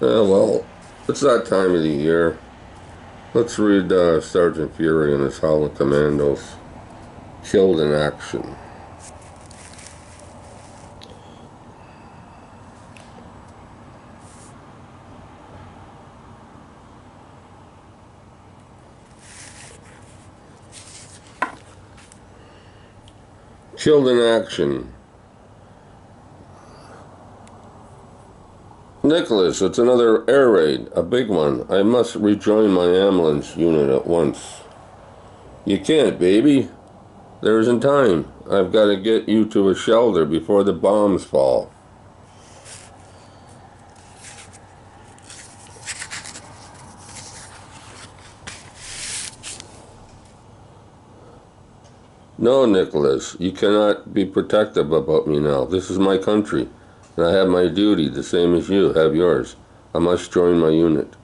Well, it's that time of the year. Let's read Sergeant Fury and his Howling Commandos. Killed in action. Killed in action. Nicholas, it's another air raid, a big one. I must rejoin my ambulance unit at once. You can't, baby. There isn't time. I've got to get you to a shelter before the bombs fall. No, Nicholas, you cannot be protective about me now. This is my country, and I have my duty, the same as you have yours. I must join my unit.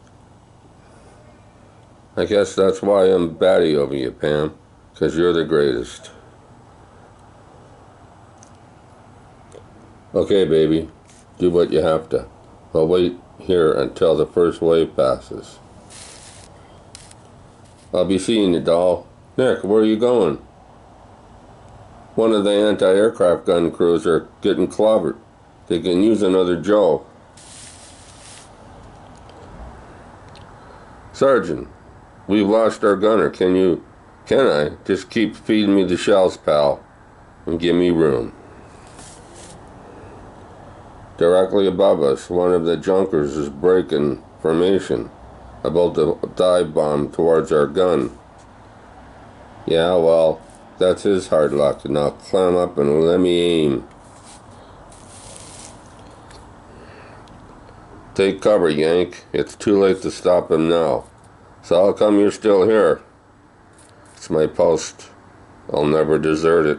I guess that's why I'm batty over you, Pam, because you're the greatest. Okay, baby, do what you have to. I'll wait here until the first wave passes. I'll be seeing you, doll. Nick, where are you going? One of the anti-aircraft gun crews are getting clobbered. They can use another Joe. Sergeant, we've lost our gunner. Can I just keep feeding me the shells, pal, and give me room? Directly above us, one of the junkers is breaking formation, about to dive bomb towards our gun. Yeah, well, that's his hard luck. Now climb up and let me aim. Take cover, Yank. It's too late to stop him now. So how come you're still here? It's my post. I'll never desert it.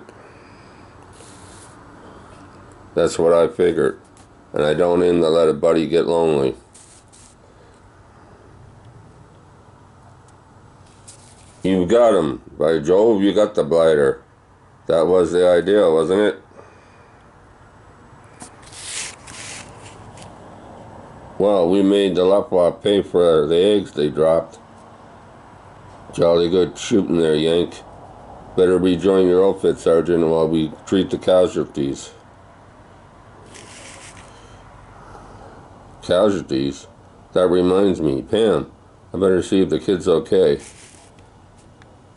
That's what I figured. And I don't aim to let a buddy get lonely. You've got him. By Jove, you got the blighter. That was the idea, wasn't it? Well, we made the Lapwa pay for the eggs they dropped. Jolly good shooting there, Yank. Better rejoin your outfit, Sergeant, while we treat the casualties. Casualties? That reminds me. Pam, I better see if the kid's okay.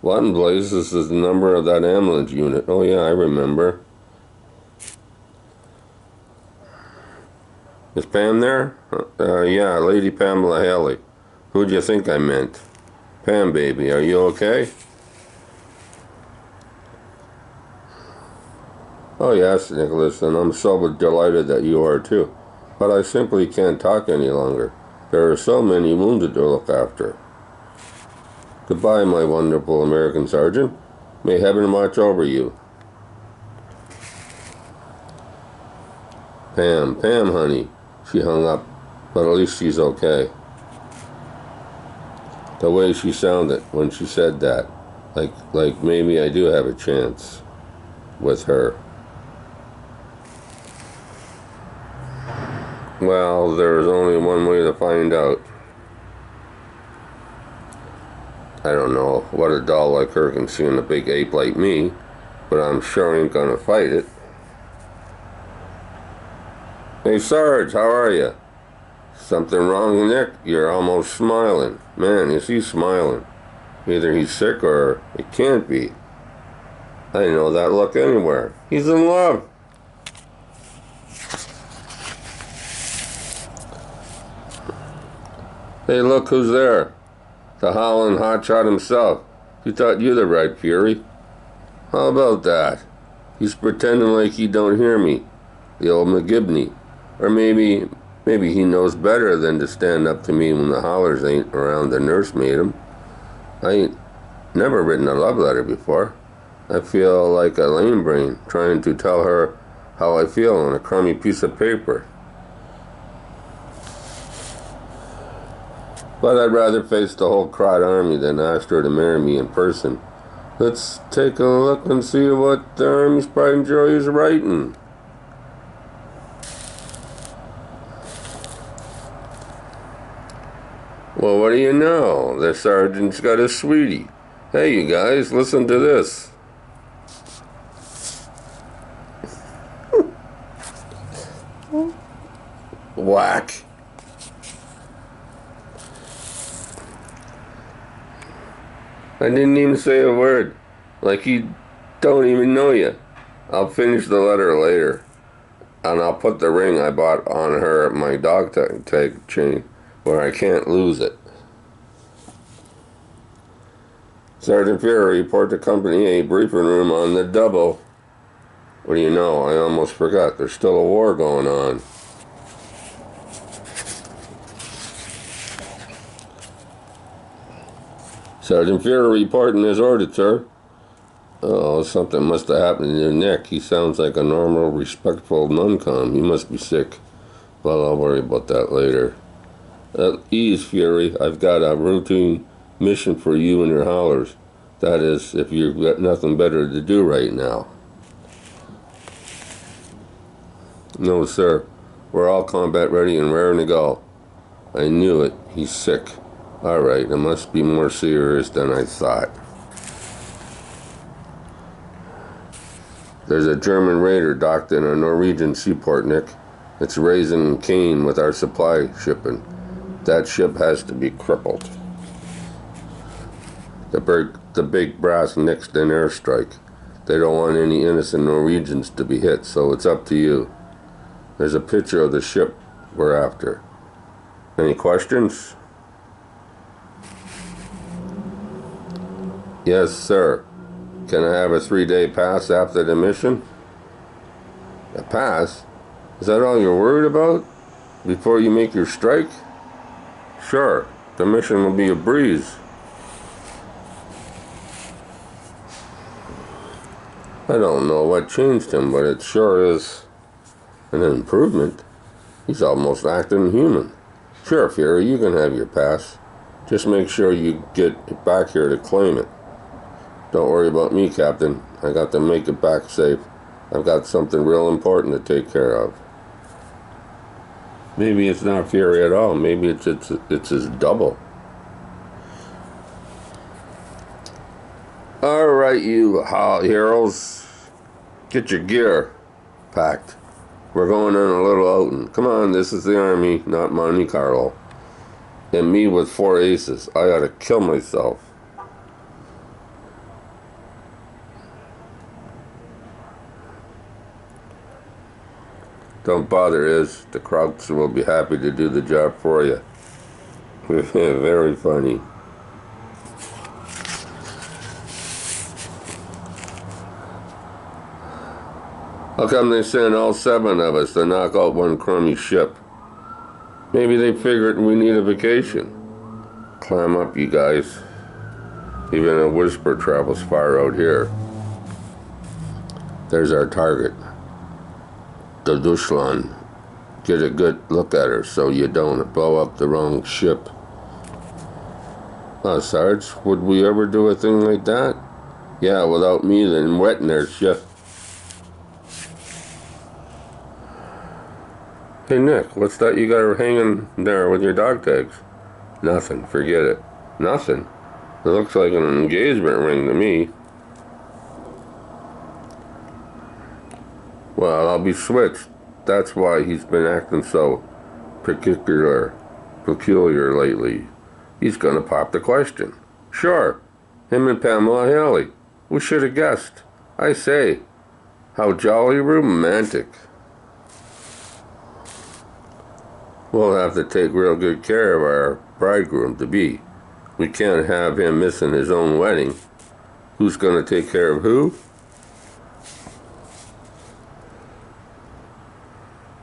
What in blazes is the number of that ambulance unit? Oh yeah, I remember. Is Pam there? Yeah, Lady Pamela Haley. Who'd you think I meant? Pam, baby, are you okay? Oh yes, Nicholas, and I'm so delighted that you are too. But I simply can't talk any longer. There are so many wounded to look after. Goodbye, my wonderful American Sergeant. May heaven watch over you. Pam, honey. She hung up, but at least she's okay. The way she sounded when she said that, like maybe I do have a chance with her. Well, there's only one way to find out. I don't know what a doll like her can see in a big ape like me, but I'm sure ain't gonna fight it. Hey Sarge, how are you? Something wrong, Nick? You're almost smiling. Man, is he smiling? Either he's sick or it can't be. I know that look anywhere. He's in love. Hey, look who's there. The howling hotshot himself. He thought you the right Fury. How about that? He's pretending like he don't hear me. The old McGibney. Or maybe he knows better than to stand up to me when the howlers ain't around the nurse made him. I ain't never written a love letter before. I feel like a lame brain trying to tell her how I feel on a crummy piece of paper. But I'd rather face the whole crowd army than ask her to marry me in person. Let's take a look and see what the Army's pride and joy is writing. Well, what do you know? The sergeant's got a sweetie. Hey, you guys, listen to this. Whack. I didn't even say a word. Like he don't even know you. I'll finish the letter later. And I'll put the ring I bought on her at my dog tag chain where I can't lose it. Sergeant Fury, report to Company A, briefing room on the double. What do you know? I almost forgot. There's still a war going on. Sergeant Fury reporting his order, sir. Oh, something must have happened in your neck. He sounds like a normal, respectful non-com. He must be sick. Well, I'll worry about that later. At ease, Fury. I've got a routine mission for you and your howlers. That is, if you've got nothing better to do right now. No, sir. We're all combat ready and raring to go. I knew it. He's sick. All right, it must be more serious than I thought. There's a German raider docked in a Norwegian seaport, Nick. It's raising Cain with our supply shipping. That ship has to be crippled. The big brass nixed an airstrike. They don't want any innocent Norwegians to be hit, so it's up to you. There's a picture of the ship we're after. Any questions? Yes, sir. Can I have a 3-day pass after the mission? A pass? Is that all you're worried about? Before you make your strike? Sure. The mission will be a breeze. I don't know what changed him, but it sure is an improvement. He's almost acting human. Sure, Fury, you can have your pass. Just make sure you get back here to claim it. Don't worry about me, Captain. I got to make it back safe. I've got something real important to take care of. Maybe it's not Fury at all. Maybe it's his double. All right, you heroes. Get your gear packed. We're going on a little outing. Come on, this is the Army, not Monte Carlo. And me with 4 aces. I ought to kill myself. Don't bother, Iz. The Krauts will be happy to do the job for you. Very funny. How come they send all 7 of us to knock out one crummy ship? Maybe they figured we need a vacation. Climb up, you guys. Even a whisper travels far out here. There's our target. The Deutschland. Get a good look at her so you don't blow up the wrong ship. Oh, Sarge, would we ever do a thing like that? Yeah, without me then wetting their ship. Hey, Nick, what's that you got hanging there with your dog tags? Nothing, forget it. Nothing? It looks like an engagement ring to me. Well, I'll be switched. That's why he's been acting so peculiar lately. He's gonna pop the question. Sure, him and Pamela Haley. We should have guessed. I say, how jolly romantic. We'll have to take real good care of our bridegroom to be. We can't have him missing his own wedding. Who's gonna take care of who?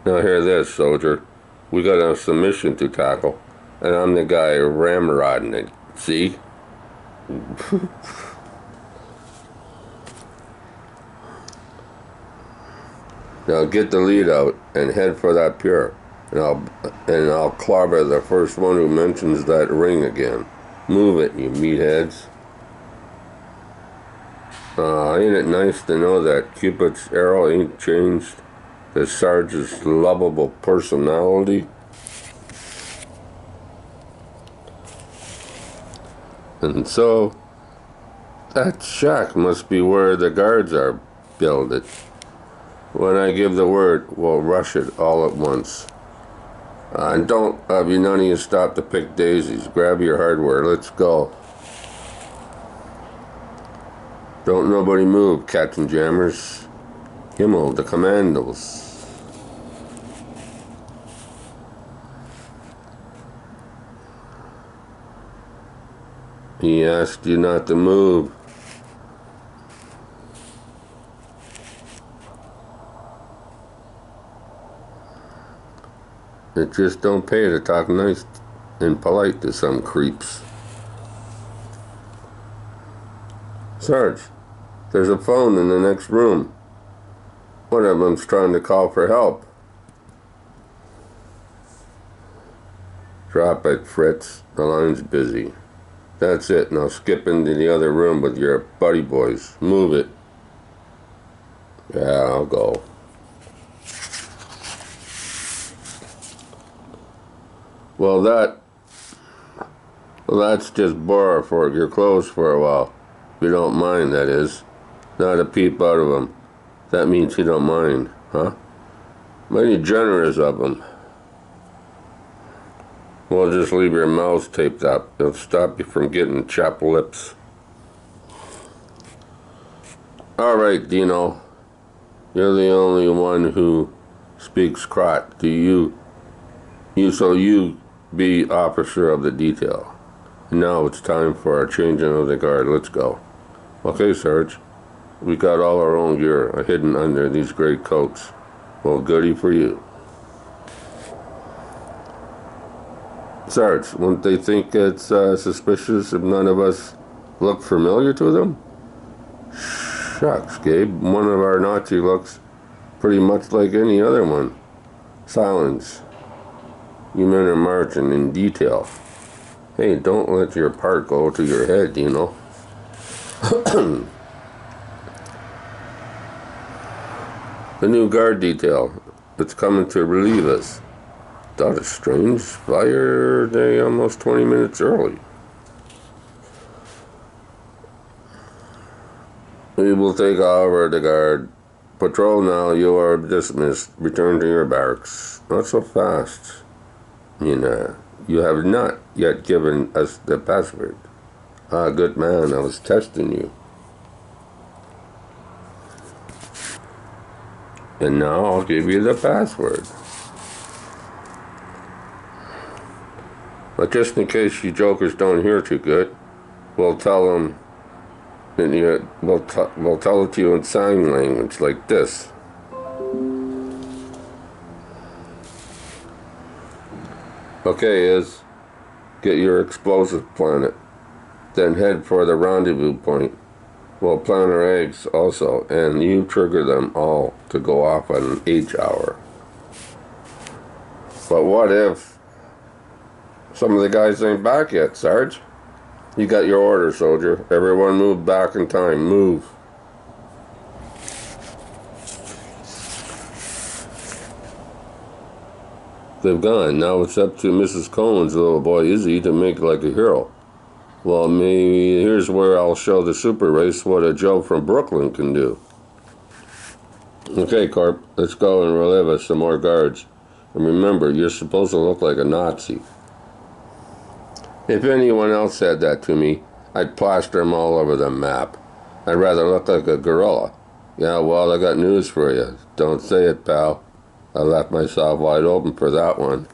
Now hear this, soldier. We got a submission to tackle, and I'm the guy ramrodding it. See? Now get the lead out and head for that pier, and I'll clobber the first one who mentions that ring again. Move it, you meatheads. Ain't it nice to know that Cupid's arrow ain't changed? The sergeant's lovable personality. And so, that shack must be where the guards are builded. When I give the word, we'll rush it all at once. And don't have you none of you stop to pick daisies. Grab your hardware. Let's go. Don't nobody move, Captain Jammers. Himmel, the commandos. He asked you not to move. It just don't pay to talk nice and polite to some creeps. Sarge, there's a phone in the next room. One of them's trying to call for help. Drop it, Fritz. The line's busy. That's it. Now skip into the other room with your buddy boys. Move it. Yeah, I'll go. Well, that's just borrow for your clothes for a while. If you don't mind, that is. Not a peep out of them. That means you don't mind, huh? Mighty generous of them. Well, just leave your mouths taped up. It'll stop you from getting chapped lips. All right, Dino. You're the only one who speaks Crot. You be officer of the detail. And now it's time for our changing of the guard. Let's go. Okay, Sarge. We got all our own gear hidden under these great coats. Well, goody for you. Sarge, wouldn't they think it's suspicious if none of us look familiar to them? Shucks, Gabe. One of our Nazi looks pretty much like any other one. Silence. You men are marching in detail. Hey, don't let your part go to your head, you know. The new guard detail that's coming to relieve us. That is strange. Fire day almost 20 minutes early. We will take over the guard. Patrol now, you are dismissed. Return to your barracks. Not so fast. You have not yet given us the password. Ah, good man, I was testing you. And now I'll give you the password. But just in case you jokers don't hear too good, we'll tell them, we'll tell it to you in sign language like this. Okay, is get your explosive planet, then head for the rendezvous point. We'll plan our eggs also, and you trigger them all to go off at an H hour. But what if some of the guys ain't back yet, Sarge? You got your order, soldier. Everyone move back in time. Move. They've gone. Now it's up to Mrs. Cohen's little boy Izzy to make like a hero. Well, maybe here's where I'll show the super race what a Joe from Brooklyn can do. Okay, Corp, let's go and relive us some more guards. And remember, you're supposed to look like a Nazi. If anyone else said that to me, I'd plaster them all over the map. I'd rather look like a gorilla. Yeah, well, I got news for you. Don't say it, pal. I left myself wide open for that one.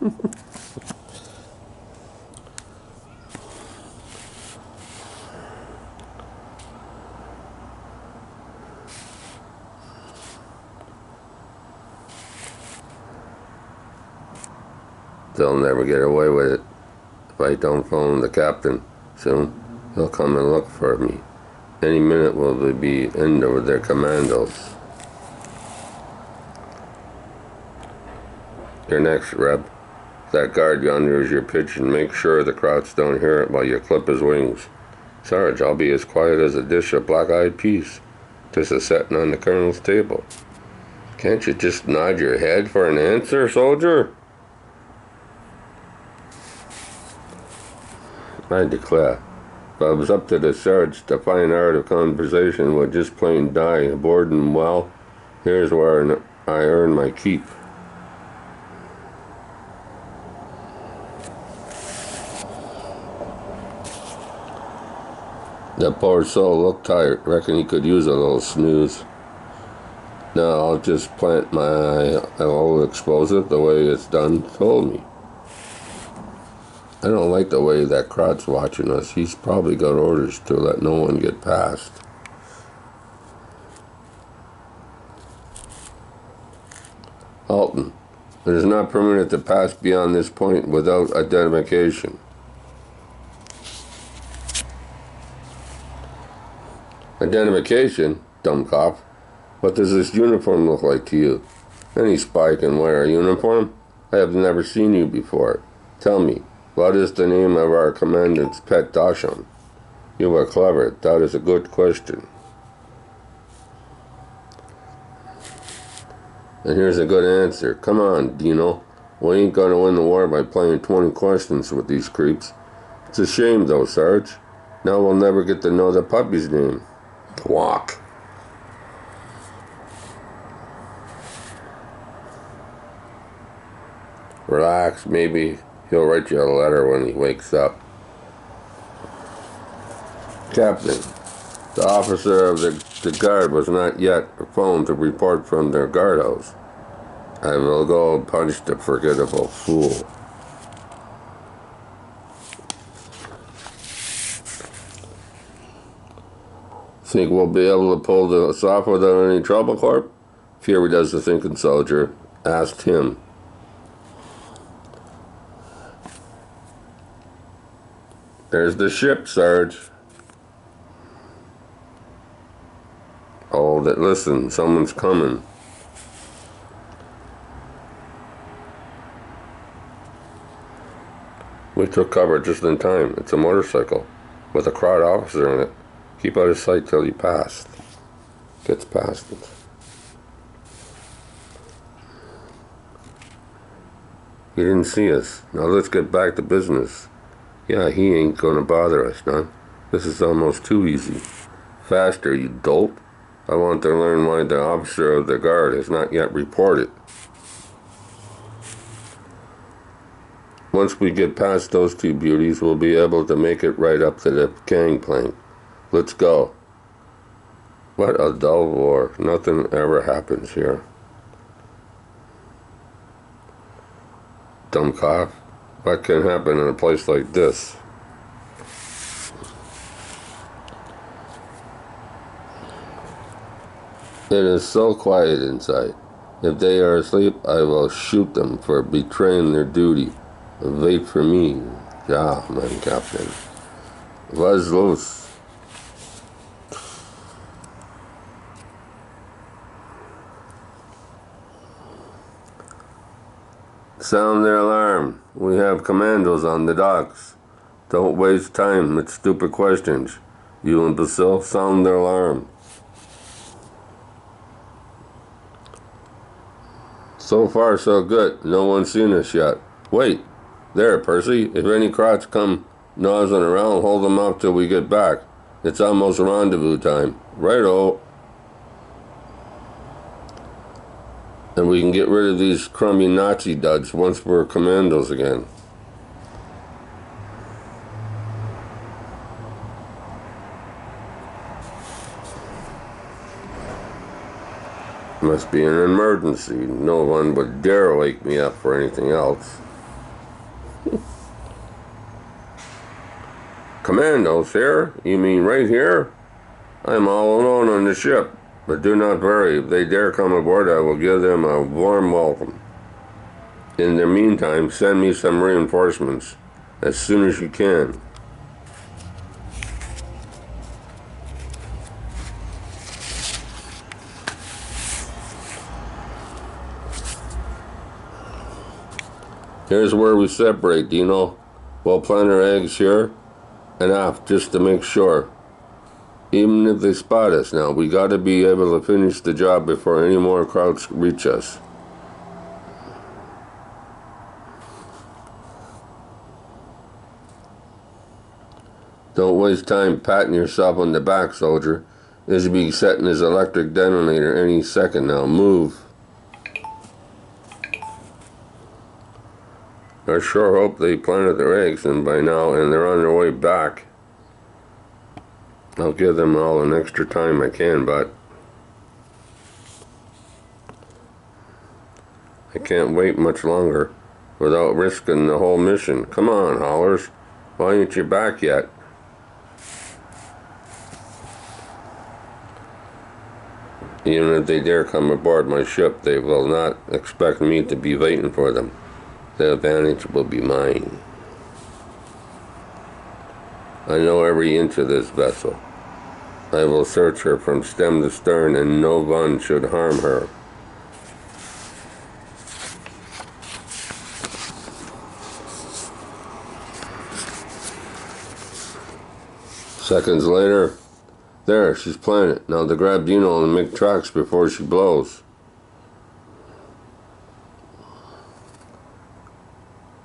They'll never get away with it. If I don't phone the captain soon, he'll come and look for me. Any minute will be end with their commandos. You're next, Reb. That guard yonder is your pitch, and make sure the Krauts don't hear it while you clip his wings. Sarge, I'll be as quiet as a dish of black-eyed peas, just a setting on the colonel's table. Can't you just nod your head for an answer, soldier? I declare, if I was up to the Sarge to fine art of conversation would just plain die. Aboard and well, here's where I earn my keep. That poor soul looked tired. Reckon he could use a little snooze. No, I'll just plant my old explosive the way it's done told me. I don't like the way that crowd's watching us. He's probably got orders to let no one get past. Alton, it is not permitted to pass beyond this point without identification. Identification? Dumb cop. What does this uniform look like to you? Any spy can wear a uniform? I have never seen you before. Tell me, what is the name of our commandant's pet dachshund? You are clever. That is a good question. And here's a good answer. Come on, Dino. We ain't gonna win the war by playing 20 questions with these creeps. It's a shame, though, Sarge. Now we'll never get to know the puppy's name. Walk. Relax, maybe he'll write you a letter when he wakes up. Captain, the officer of the guard was not yet phoned to report from their guardhouse. I will go punch the forgettable fool. Think we'll be able to pull this off without any trouble, Corp? Fury does the thinking, soldier. Asked him. There's the ship, Sarge. Oh, listen, someone's coming. We took cover just in time. It's a motorcycle with a crowd officer in it. Keep out of sight till he gets past it. He didn't see us. Now let's get back to business. Yeah, he ain't gonna bother us, none. This is almost too easy. Faster, you dope. I want to learn why the officer of the guard has not yet reported. Once we get past those two beauties, we'll be able to make it right up to the gangplank. Let's go. What a dull war. Nothing ever happens here. Dumb cop. What can happen in a place like this? It is so quiet inside. If they are asleep, I will shoot them for betraying their duty. Wait for me. Ja, mein Captain. Was los? Sound the alarm. We have commandos on the docks. Don't waste time with stupid questions. You imbecile, sound the alarm. So far, so good. No one's seen us yet. Wait. There, Percy. If any crotch come nosing around, hold them up till we get back. It's almost rendezvous time. Righto. And we can get rid of these crummy Nazi duds once we're commandos again. Must be an emergency. No one would dare wake me up for anything else. Commandos here? You mean right here? I'm all alone on the ship. But do not worry, if they dare come aboard, I will give them a warm welcome. In the meantime, send me some reinforcements as soon as you can. Here's where we separate, Dino. We'll plant our eggs here and off just to make sure. Even if they spot us now, we gotta be able to finish the job before any more crowds reach us. Don't waste time patting yourself on the back, soldier. This will be setting his electric detonator any second now. Move. I sure hope they planted their eggs and by now and they're on their way back. I'll give them all an extra time I can, but I can't wait much longer without risking the whole mission. Come on, Howlers. Why ain't you back yet? Even if they dare come aboard my ship, they will not expect me to be waiting for them. The advantage will be mine. I know every inch of this vessel. I will search her from stem to stern, and no one should harm her. Seconds later, there, she's planted. Now to grab Dino and make tracks before she blows.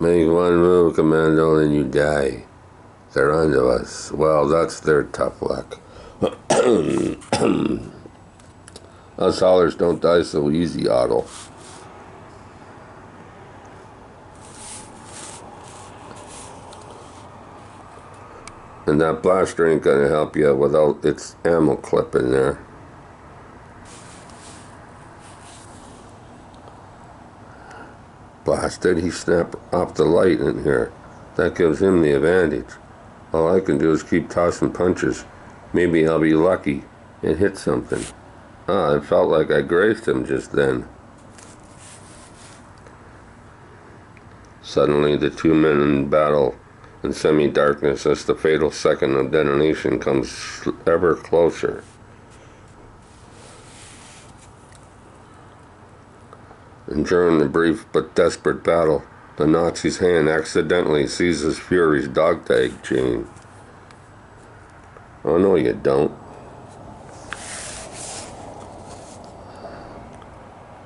Make one move, Commando, and you die. They're onto us. Well, that's their tough luck. Us Howlers don't die so easy, Otto. And that blaster ain't gonna help you without its ammo clip in there. Blasted, he snapped off the light in here. That gives him the advantage. All I can do is keep tossing punches. Maybe I'll be lucky and hit something. I felt like I grazed him just then. Suddenly, the two men in battle in semi-darkness as the fatal second of detonation comes ever closer. And during the brief but desperate battle, the Nazi's hand accidentally seizes Fury's dog tag chain. Oh, no, you don't.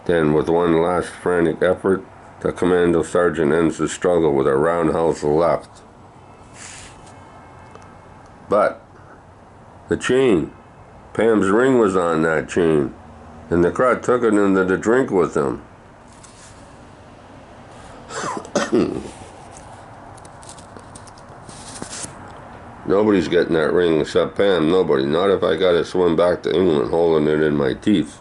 Then, with one last frantic effort, the commando sergeant ends the struggle with a roundhouse left. But the chain, Pam's ring was on that chain, and the crowd took it into the drink with him. Nobody's getting that ring except Pam. Nobody. Not if I gotta swim back to England holding it in my teeth.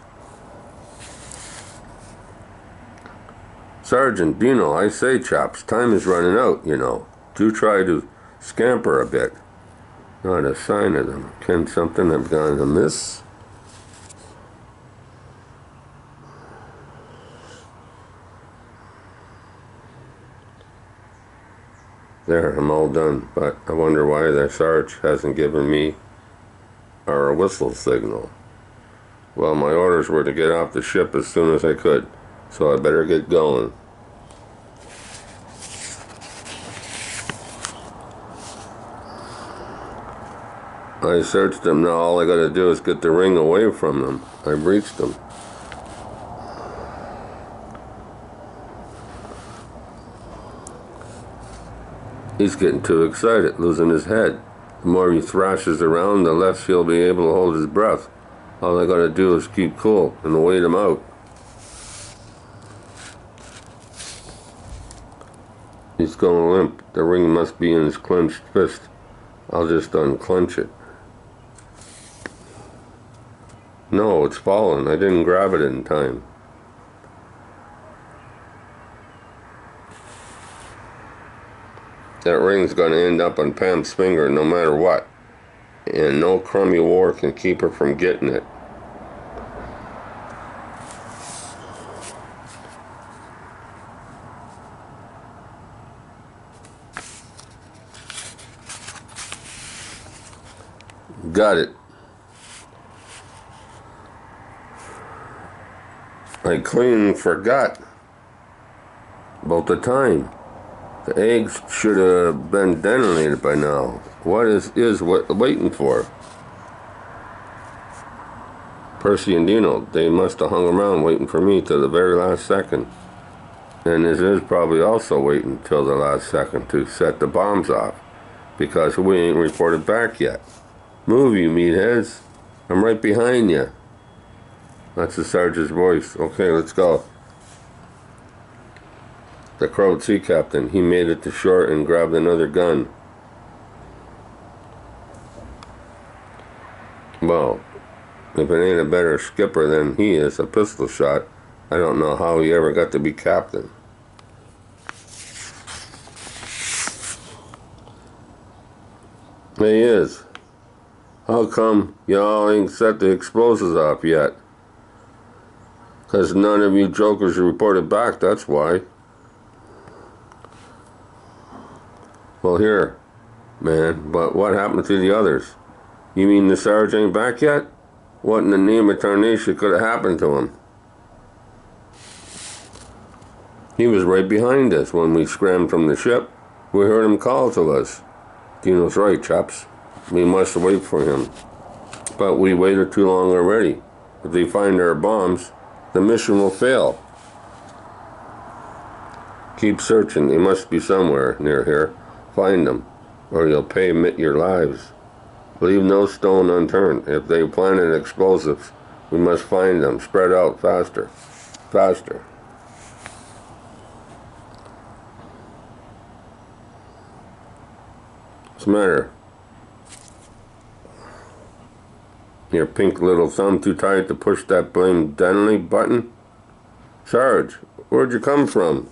Sergeant Dino, I say, chaps, time is running out, you know. Do try to scamper a bit. Not a sign of them. Can something have gone amiss? There, I'm all done, but I wonder why the Sarge hasn't given me our whistle signal. Well, my orders were to get off the ship as soon as I could, so I better get going. I searched them. Now all I gotta do is get the ring away from them. I breached them. He's getting too excited, losing his head. The more he thrashes around, the less he'll be able to hold his breath. All I gotta do is keep cool and wait him out. He's going limp. The ring must be in his clenched fist. I'll just unclench it. No, it's fallen. I didn't grab it in time. That ring's gonna end up on Pam's finger no matter what. And no crummy war can keep her from getting it. Got it. I clean forgot about the time. The eggs should have been detonated by now. What is waiting for? Percy and Dino, they must have hung around waiting for me till the very last second. And this is probably also waiting till the last second to set the bombs off. because we ain't reported back yet. Move, you meatheads. I'm right behind you. That's the sergeant's voice. Okay, let's go. The crowed sea captain. He made it to shore and grabbed another gun. Well, if it ain't a better skipper than he is, a pistol shot, I don't know how he ever got to be captain. He is. How come y'all ain't set the explosives off yet? 'Cause none of you jokers reported back, that's why. Well, here, man, but what happened to the others? You mean the sergeant ain't back yet? What in the name of tarnation could have happened to him? He was right behind us when we scrambled from the ship. We heard him call to us. Dino's right, chaps. We must wait for him. But we waited too long already. If they find our bombs, the mission will fail. Keep searching. They must be somewhere near here. Find them, or you'll pay your lives. Leave no stone unturned. If they planted explosives, we must find them. Spread out faster. Faster. What's the matter? Your pink little thumb too tight to push that blame detonate button? Sarge, where'd you come from?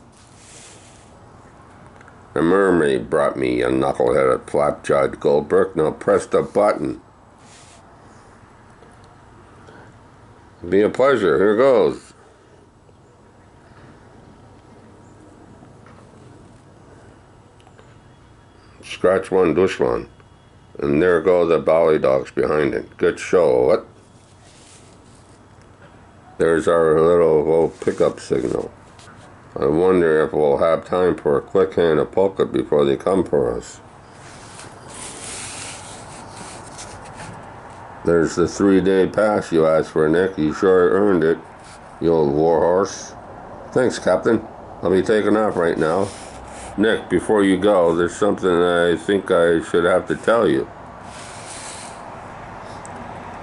The mermaid brought me, you knuckle-headed flap-jawed Goldberg. Now press the button. Be a pleasure. Here goes. Scratch one, dush one. And there go the bally dogs behind it. Good show, what? There's our little old pickup signal. I wonder if we'll have time for a quick hand of polka before they come for us. There's the 3-day pass you asked for, Nick. You sure earned it, you old warhorse. Thanks, Captain. I'll be taking off right now. Nick, before you go, there's something I think I should have to tell you.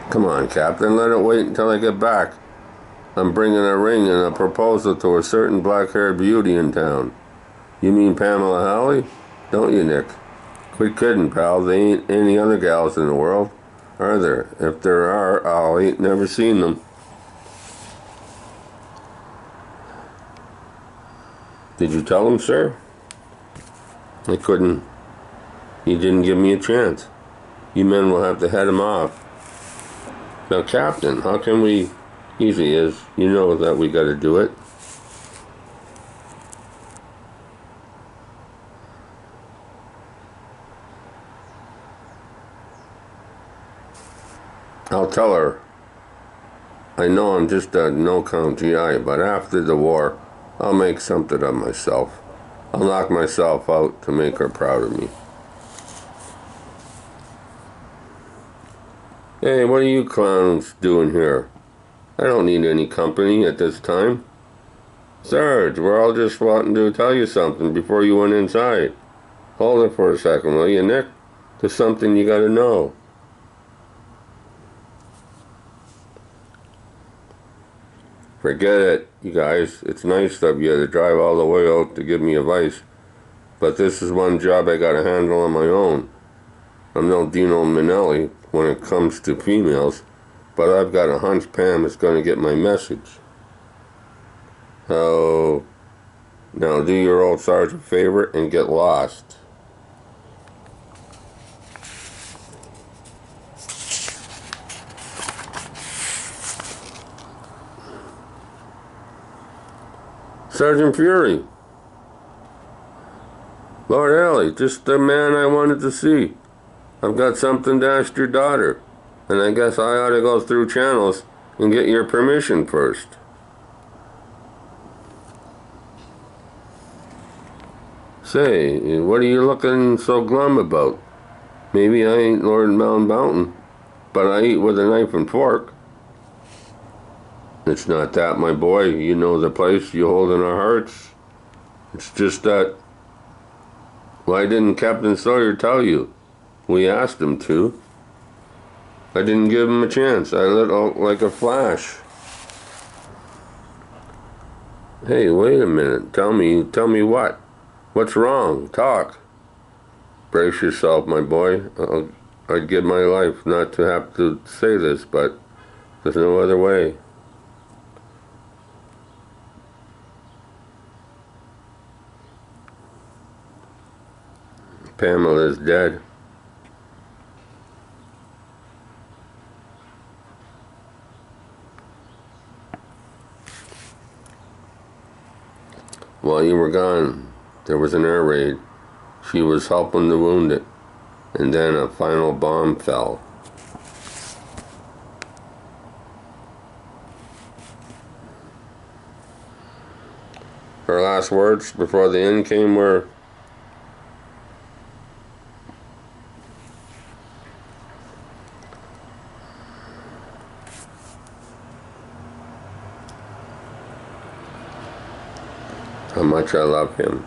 Come on, Captain, let it wait until I get back. I'm bringing a ring and a proposal to a certain black-haired beauty in town. You mean Pamela Howley? Don't you, Nick? Quit kidding, pal. There ain't any other gals in the world, are there? If there are, I ain't never seen them. Did you tell him, sir? I couldn't. He didn't give me a chance. You men will have to head him off. Now, Captain, how can we... Easy is. You know that we gotta do it. I'll tell her. I know I'm just a no-count GI, but after the war, I'll make something of myself. I'll knock myself out to make her proud of me. Hey, what are you clowns doing here? I don't need any company at this time. Sarge, we're all just wanting to tell you something before you went inside. Hold it for a second, will you, Nick? There's something you gotta know. Forget it, you guys. It's nice of you to drive all the way out to give me advice, but this is one job I gotta handle on my own. I'm no Dino Minelli when it comes to females, but I've got a hunch Pam is gonna get my message. Oh, now do your old Sarge a favor and get lost. Sergeant Fury. Lord Alley, just the man I wanted to see. I've got something to ask your daughter, and I guess I ought to go through channels and get your permission first. Say, what are you looking so glum about? Maybe I ain't Lord Mountbatten, but I eat with a knife and fork. It's not that, my boy. You know the place you hold in our hearts. It's just that Why didn't Captain Sawyer tell you? We asked him to. I didn't give him a chance. I lit out like a flash. Hey, wait a minute. Tell me what? What's wrong? Talk. Brace yourself, my boy. I'd give my life not to have to say this, but there's no other way. Pamela is dead. While you were gone, there was an air raid. She was helping the wounded, and then a final bomb fell. Her last words before the end came were, how much I love him.